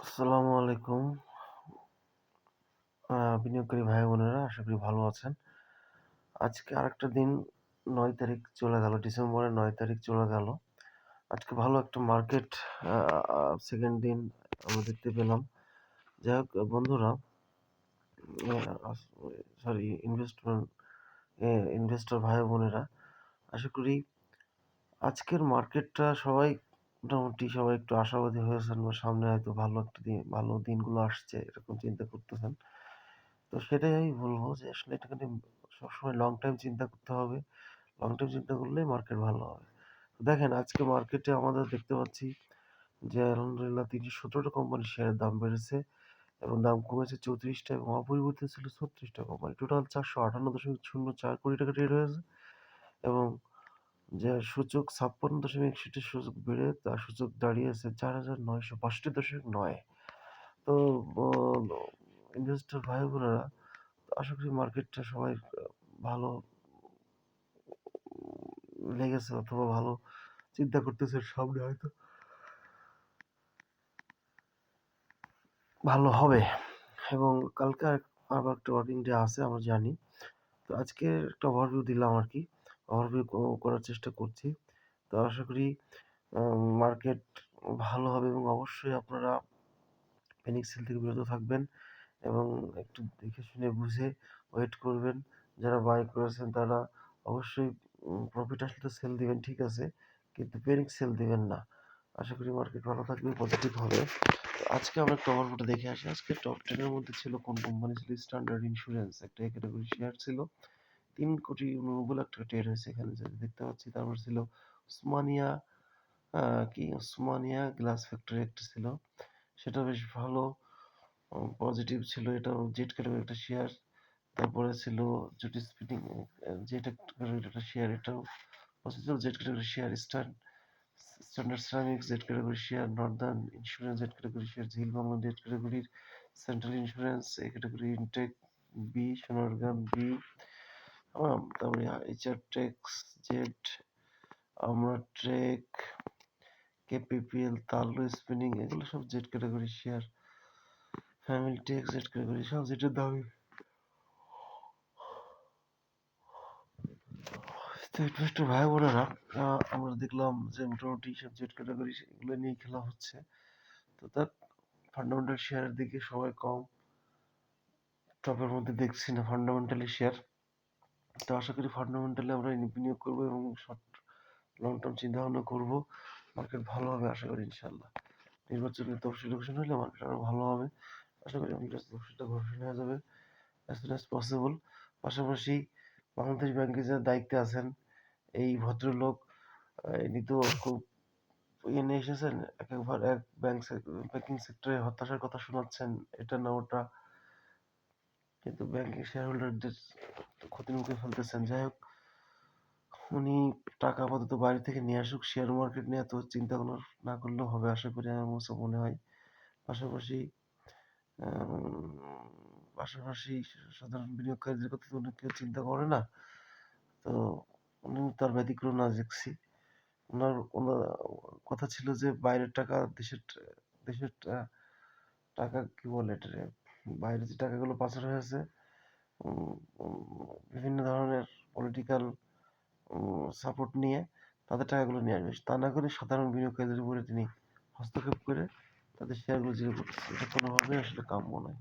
আসসালামু আলাইকুম। বিনিয়োগকারী ভাই বোনেরা, আশা করি ভালো আছেন। আজকে আরেকটা দিন, ৯ তারিখ চলে গেল, ডিসেম্বরের ৯ তারিখ চলে গেল। আজকে ভালো একটা মার্কেট, আ আ সেকেন্ড দিন আমরা দেখতে পেলাম। যাই হোক বন্ধুরা, আস সরি ইনভেস্টর ভাই বোনেরা, আশা করি আজকের মার্কেটটা মোটামুটি সবাই একটু আশাবাদী হয়েছেন বা সামনে হয়তো ভালো দিনগুলো আসছে এরকম চিন্তা করতেছেন। তো সেটাই আমি বলব যে আসলে এটাকে নিয়ে সবসময় লং টাইম চিন্তা করতে হবে। লং টাইম চিন্তা করলেই মার্কেট ভালো হবে। তো দেখেন, আজকে মার্কেটে আমাদের দেখতে পাচ্ছি যে আলহামদুলিল্লাহ ৩১৭ টা কোম্পানির শেয়ারের দাম বেড়েছে এবং দাম কমেছে ৩৪ টা এবং অপরিবর্তিত ছিল ৩৬ টা কোম্পানি। টোটাল ৪৫৮.০৪ কোটি টাকা ট্রেড হয়েছে এবং যে সূচক ৫৬.৬১ সূচক বেড়ে তার সূচক দাঁড়িয়েছে ৪৯৬২.৯। তো ব ইনভেস্টর ভাই বোনেরা, আশা করি মার্কেটটা সবাই ভালো লেগেছে অথবা ভালো চিন্তা করতেছে সামনে হয়তো ভালো হবে এবং কালকে আবার একটা ওয়ার্কিং ডে আছে আমরা জানি। তো আজকে একটা ওভারভিউ দিলাম আরকি। ওভারভিউ করার চেষ্টা করছি। তো আশা করি মার্কেট ভালো হবে এবং অবশ্যই আপনারা প্যানিক সেল থেকে বিরত থাকবেন এবং একটু দেখে শুনে বুঝে ওয়েট করবেন। যারা বাই করেছেন তারা অবশ্যই প্রফিট আসলে তো সেল দিবেন, ঠিক আছে। কিন্তু প্যানিক সেল দিবেন না। আশা করি মার্কেট ভালো থাকবে, পজিটিভ হবে। তো আজকে আমরা একটা ওভারভিউটা দেখে আসি। আজকে টপ 10 এর মধ্যে ছিল কোন কোম্পানি ছিল? স্ট্যান্ডার্ড ইন্স্যুরেন্স একটা এই ক্যাটাগরি শেয়ার ছিল। ৩,৮৯,০০,০০০ টাকা ট্রেড হয়েছে এখানে যেটা দেখতে পাচ্ছি। তারপর ছিল উসমানিয়া, আ উসমানিয়া গ্লাস ফ্যাক্টরি একটা ছিল। সেটা বেশ ভালো পজিটিভ ছিল। এটাও জেড ক্যাটাগরির একটা শেয়ার। তারপরে ছিল জুটি স্পিনিং, জেড ক্যাটাগরির একটা শেয়ার, এটাও পজিটিভ। জেড ক্যাটাগরির শেয়ার স্ট্যান্ডার্ড সিরামিক্স জেড ক্যাটাগরির শেয়ার, নর্দার্ন ইন্স্যুরেন্স জেড ক্যাটাগরির শেয়ার, ঝিল বাংলা জেড ক্যাটাগরির, central insurance A category, Intech B, Sonargaon B, তারপরে এইচআর টেক্স জেড, আমরা ট্রেক, কেপিপিএল, তালু স্পিনিং, এগুলো সব জেড ক্যাটাগরির share. Family Tex Z category, সব জেটের দামই। তো ইনভেস্টর ভাই বোনেরা, আমরা দেখলাম যে মোটামুটি সব জেড ক্যাটাগরি এগুলো নিয়ে খেলা হচ্ছে। তো তার ফান্ডামেন্টাল শেয়ারের দিকে সবাই কম, টপের মধ্যে দেখছি না ফান্ডামেন্টালি শেয়ার। তো আশা করি ফান্ডামেন্টালি আমরা বিনিয়োগ করবো এবং শর্ট লং টার্ম চিন্তা ভাবনা করবো। মার্কেট ভালো হবে আশা করি ইনশাল্লাহ। নির্বাচনের তফসিল ঘোষণা হলে মার্কেট আরো ভালো হবে। আশা করি আমাদের তফসিলটা ঘোষণা হয়ে যাবে as soon as possible। পাশাপাশি বাংলাদেশ ব্যাংকে যারা দায়িত্বে আছেন এই ভদ্রলোক, ইনি তো খুব নিয়ে এসেছেন, একবার এক ব্যাংকিং সেক্টরে হতাশার কথা শোনাচ্ছেন, এটা না ওটা, কিন্তু ব্যাংকিং শেয়ার হোল্ডারদের ক্ষতির মুখে ফেলতেছেন। যাই হোক, উনি টাকা আপাতত বাইরে থেকে নিয়ে আসুক, শেয়ার মার্কেট নিয়ে এত চিন্তা ভাবনা না করলেও হবে আশা করি, আমার কাছে মনে হয়। পাশাপাশি আম, পাশাপাশি সাধারণ বিনিয়োগকারীদের কথা তো উনি কেউ চিন্তা করে না। তো উনি তার ব্যতিক্রম না দেখছি। ওনার কথা ছিল যে বাইরের টাকা দেশের টাকা কি বলে এটারে, বাইরে যে টাকাগুলো পাচার হয়েছে উম, উম, বিভিন্ন ধরনের পলিটিক্যাল সাপোর্ট নিয়ে তাদের টাকাগুলো নিয়ে আসবে, তা না করে সাধারণ বিনিয়োগকারীদের উপরে তিনি হস্তক্ষেপ করে তাদের শেয়ারগুলো জিরো করতেছে। এটা কোনোভাবেই আসলে কাম্য নয়।